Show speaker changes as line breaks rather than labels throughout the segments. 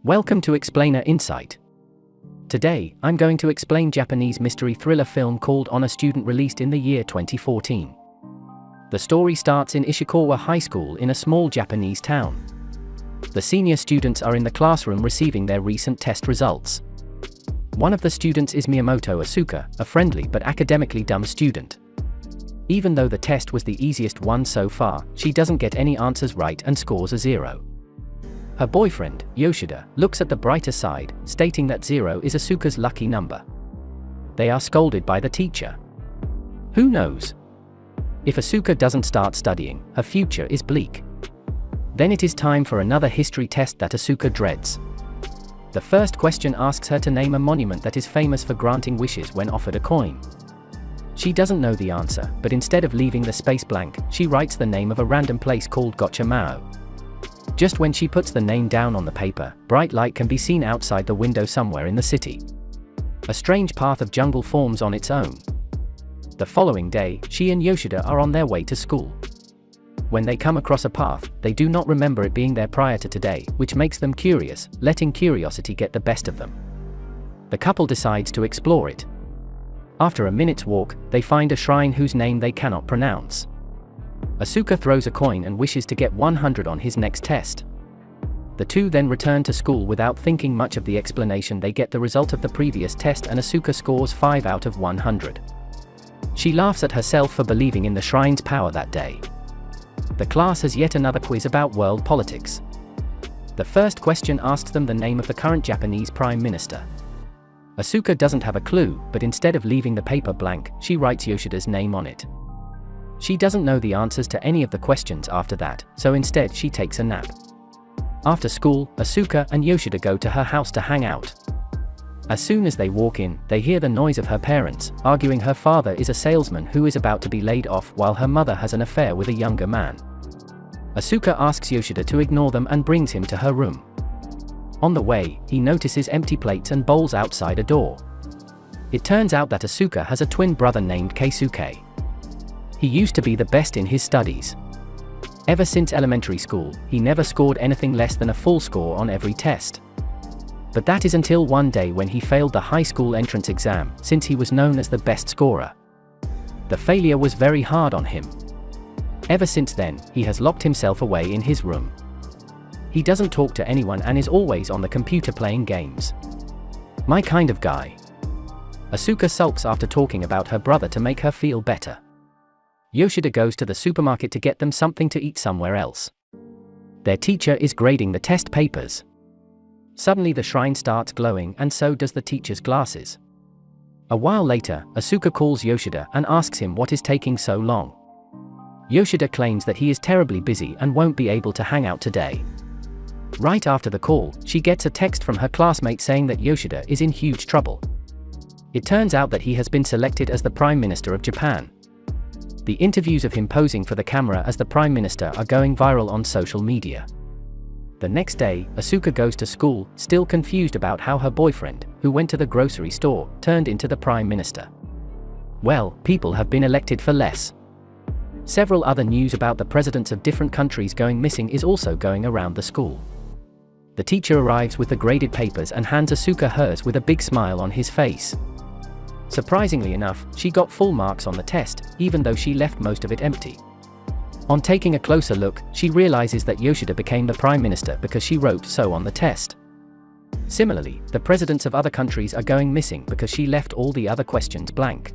Welcome to Explainer Insight. Today, I'm going to explain Japanese mystery thriller film called Honor Student released in the year 2014. The story starts in Ishikawa High School in a small Japanese town. The senior students are in the classroom receiving their recent test results. One of the students is Miyamoto Asuka, a friendly but academically dumb student. Even though the test was the easiest one so far, she doesn't get any answers right and scores a 0. Her boyfriend, Yoshida, looks at the brighter side, stating that 0 is Asuka's lucky number. They are scolded by the teacher. Who knows? If Asuka doesn't start studying, her future is bleak. Then it is time for another history test that Asuka dreads. The first question asks her to name a monument that is famous for granting wishes when offered a coin. She doesn't know the answer, but instead of leaving the space blank, she writes the name of a random place called Gotcha-Mao. Just when she puts the name down on the paper, bright light can be seen outside the window somewhere in the city. A strange path of jungle forms on its own. The following day, she and Yoshida are on their way to school. When they come across a path, they do not remember it being there prior to today, which makes them curious, letting curiosity get the best of them. The couple decides to explore it. After a minute's walk, they find a shrine whose name they cannot pronounce. Asuka throws a coin and wishes to get 100 on his next test. The two then return to school without thinking much of the explanation. They get the result of the previous test and Asuka scores 5 out of 100. She laughs at herself for believing in the shrine's power that day. The class has yet another quiz about world politics. The first question asks them the name of the current Japanese Prime Minister. Asuka doesn't have a clue, but instead of leaving the paper blank, she writes Yoshida's name on it. She doesn't know the answers to any of the questions after that, so instead she takes a nap. After school, Asuka and Yoshida go to her house to hang out. As soon as they walk in, they hear the noise of her parents, arguing her father is a salesman who is about to be laid off while her mother has an affair with a younger man. Asuka asks Yoshida to ignore them and brings him to her room. On the way, he notices empty plates and bowls outside a door. It turns out that Asuka has a twin brother named Keisuke. He used to be the best in his studies. Ever since elementary school, he never scored anything less than a full score on every test. But that is until one day when he failed the high school entrance exam, since he was known as the best scorer. The failure was very hard on him. Ever since then, he has locked himself away in his room. He doesn't talk to anyone and is always on the computer playing games. My kind of guy. Asuka sulks after talking about her brother to make her feel better. Yoshida goes to the supermarket to get them something to eat somewhere else. Their teacher is grading the test papers. Suddenly the shrine starts glowing and so does the teacher's glasses. A while later, Asuka calls Yoshida and asks him what is taking so long. Yoshida claims that he is terribly busy and won't be able to hang out today. Right after the call, she gets a text from her classmate saying that Yoshida is in huge trouble. It turns out that he has been selected as the Prime Minister of Japan. The interviews of him posing for the camera as the Prime Minister are going viral on social media. The next day, Asuka goes to school, still confused about how her boyfriend, who went to the grocery store, turned into the Prime Minister. Well, people have been elected for less. Several other news about the presidents of different countries going missing is also going around the school. The teacher arrives with the graded papers and hands Asuka hers with a big smile on his face. Surprisingly enough, she got full marks on the test, even though she left most of it empty. On taking a closer look, she realizes that Yoshida became the Prime Minister because she wrote so on the test. Similarly, the presidents of other countries are going missing because she left all the other questions blank.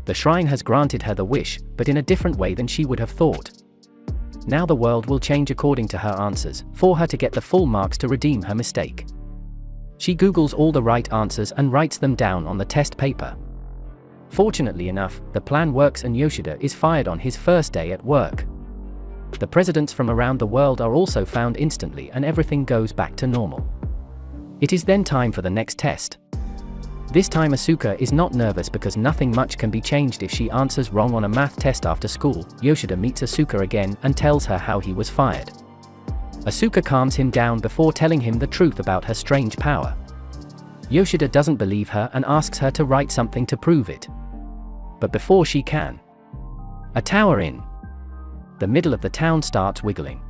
The shrine has granted her the wish, but in a different way than she would have thought. Now the world will change according to her answers, for her to get the full marks to redeem her mistake. She Googles all the right answers and writes them down on the test paper. Fortunately enough, the plan works and Yoshida is fired on his first day at work. The presidents from around the world are also found instantly and everything goes back to normal. It is then time for the next test. This time Asuka is not nervous because nothing much can be changed if she answers wrong on a math test after school. Yoshida meets Asuka again and tells her how he was fired. Asuka calms him down before telling him the truth about her strange power. Yoshida doesn't believe her and asks her to write something to prove it. But before she can, a tower in the middle of the town starts wiggling.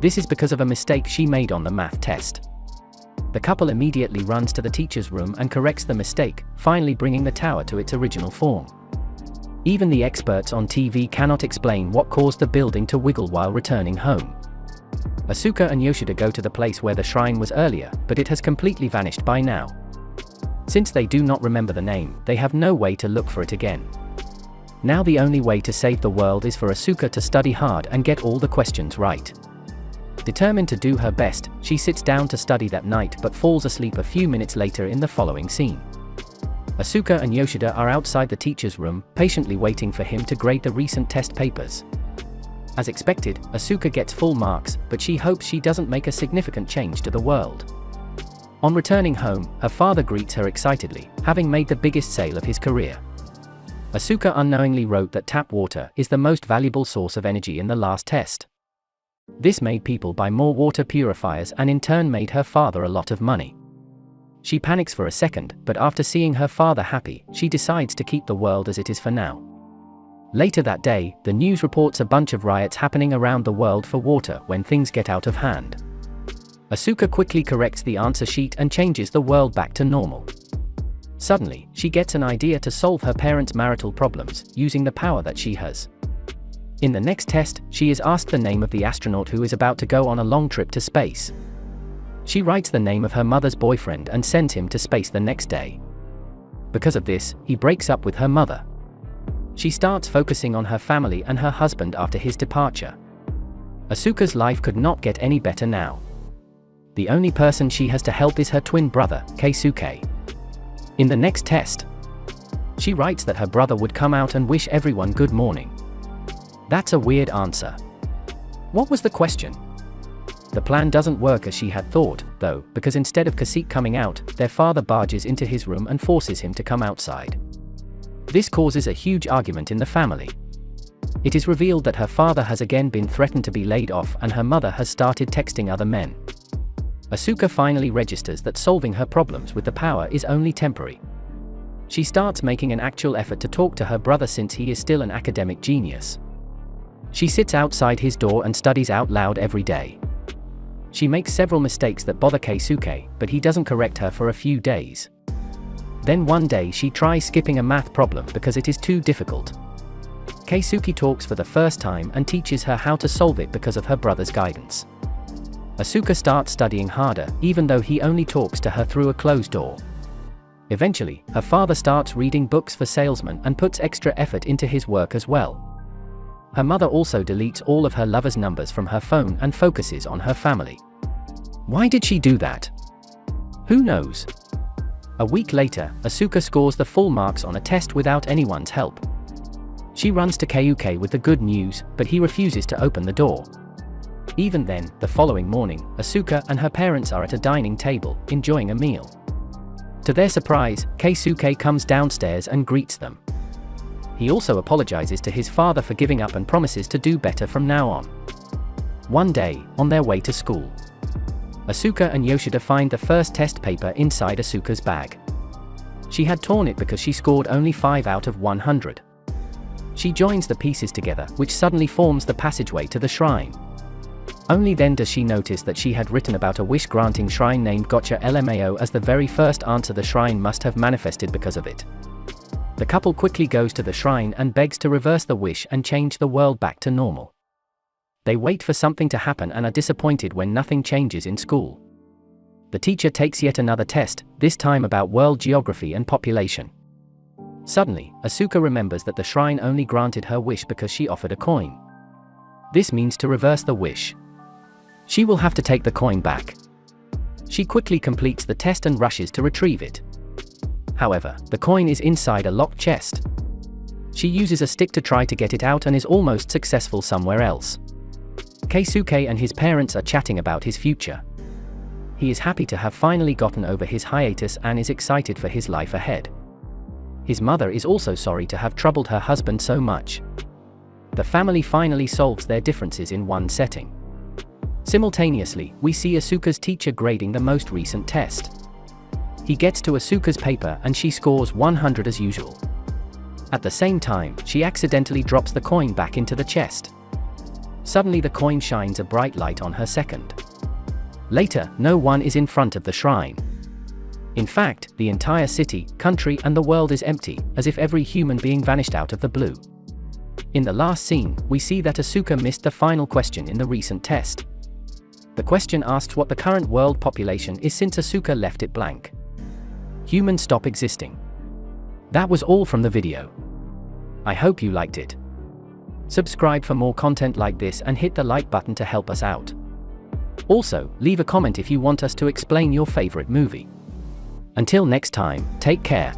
This is because of a mistake she made on the math test. The couple immediately runs to the teacher's room and corrects the mistake, finally bringing the tower to its original form. Even the experts on TV cannot explain what caused the building to wiggle while returning home. Asuka and Yoshida go to the place where the shrine was earlier, but it has completely vanished by now. Since they do not remember the name, they have no way to look for it again. Now the only way to save the world is for Asuka to study hard and get all the questions right. Determined to do her best, she sits down to study that night but falls asleep a few minutes later in the following scene. Asuka and Yoshida are outside the teacher's room, patiently waiting for him to grade the recent test papers. As expected, Asuka gets full marks, but she hopes she doesn't make a significant change to the world. On returning home, her father greets her excitedly, having made the biggest sale of his career. Asuka unknowingly wrote that tap water is the most valuable source of energy in the last test. This made people buy more water purifiers and in turn made her father a lot of money. She panics for a second, but after seeing her father happy, she decides to keep the world as it is for now. Later that day, the news reports a bunch of riots happening around the world for water when things get out of hand. Asuka quickly corrects the answer sheet and changes the world back to normal. Suddenly, she gets an idea to solve her parents' marital problems, using the power that she has. In the next test, she is asked the name of the astronaut who is about to go on a long trip to space. She writes the name of her mother's boyfriend and sends him to space the next day. Because of this, he breaks up with her mother. She starts focusing on her family and her husband after his departure. Asuka's life could not get any better now. The only person she has to help is her twin brother, Keisuke. In the next test, she writes that her brother would come out and wish everyone good morning. That's a weird answer. What was the question? The plan doesn't work as she had thought, though, because instead of Kasik coming out, their father barges into his room and forces him to come outside. This causes a huge argument in the family. It is revealed that her father has again been threatened to be laid off and her mother has started texting other men. Asuka finally registers that solving her problems with the power is only temporary. She starts making an actual effort to talk to her brother since he is still an academic genius. She sits outside his door and studies out loud every day. She makes several mistakes that bother Keisuke, but he doesn't correct her for a few days. Then one day she tries skipping a math problem because it is too difficult. Keisuke talks for the first time and teaches her how to solve it because of her brother's guidance. Asuka starts studying harder, even though he only talks to her through a closed door. Eventually, her father starts reading books for salesmen and puts extra effort into his work as well. Her mother also deletes all of her lover's numbers from her phone and focuses on her family. Why did she do that? Who knows? A week later, Asuka scores the full marks on a test without anyone's help. She runs to Keisuke with the good news, but he refuses to open the door. Even then, the following morning, Asuka and her parents are at a dining table, enjoying a meal. To their surprise, Keisuke comes downstairs and greets them. He also apologizes to his father for giving up and promises to do better from now on. One day, on their way to school, Asuka and Yoshida find the first test paper inside Asuka's bag. She had torn it because she scored only 5 out of 100. She joins the pieces together, which suddenly forms the passageway to the shrine. Only then does she notice that she had written about a wish-granting shrine named Gotcha LMAO as the very first answer the shrine must have manifested because of it. The couple quickly goes to the shrine and begs to reverse the wish and change the world back to normal. They wait for something to happen and are disappointed when nothing changes in school. The teacher takes yet another test, this time about world geography and population. Suddenly, Asuka remembers that the shrine only granted her wish because she offered a coin. This means to reverse the wish, she will have to take the coin back. She quickly completes the test and rushes to retrieve it. However, the coin is inside a locked chest. She uses a stick to try to get it out and is almost successful somewhere else. Keisuke and his parents are chatting about his future. He is happy to have finally gotten over his hiatus and is excited for his life ahead. His mother is also sorry to have troubled her husband so much. The family finally solves their differences in one setting. Simultaneously, we see Asuka's teacher grading the most recent test. He gets to Asuka's paper and she scores 100 as usual. At the same time, she accidentally drops the coin back into the chest. Suddenly the coin shines a bright light on her second. Later, no one is in front of the shrine. In fact, the entire city, country, and the world is empty, as if every human being vanished out of the blue. In the last scene, we see that Asuka missed the final question in the recent test. The question asks what the current world population is since Asuka left it blank. Humans stop existing. That was all from the video. I hope you liked it. Subscribe for more content like this and hit the like button to help us out. Also, leave a comment if you want us to explain your favorite movie. Until next time, take care.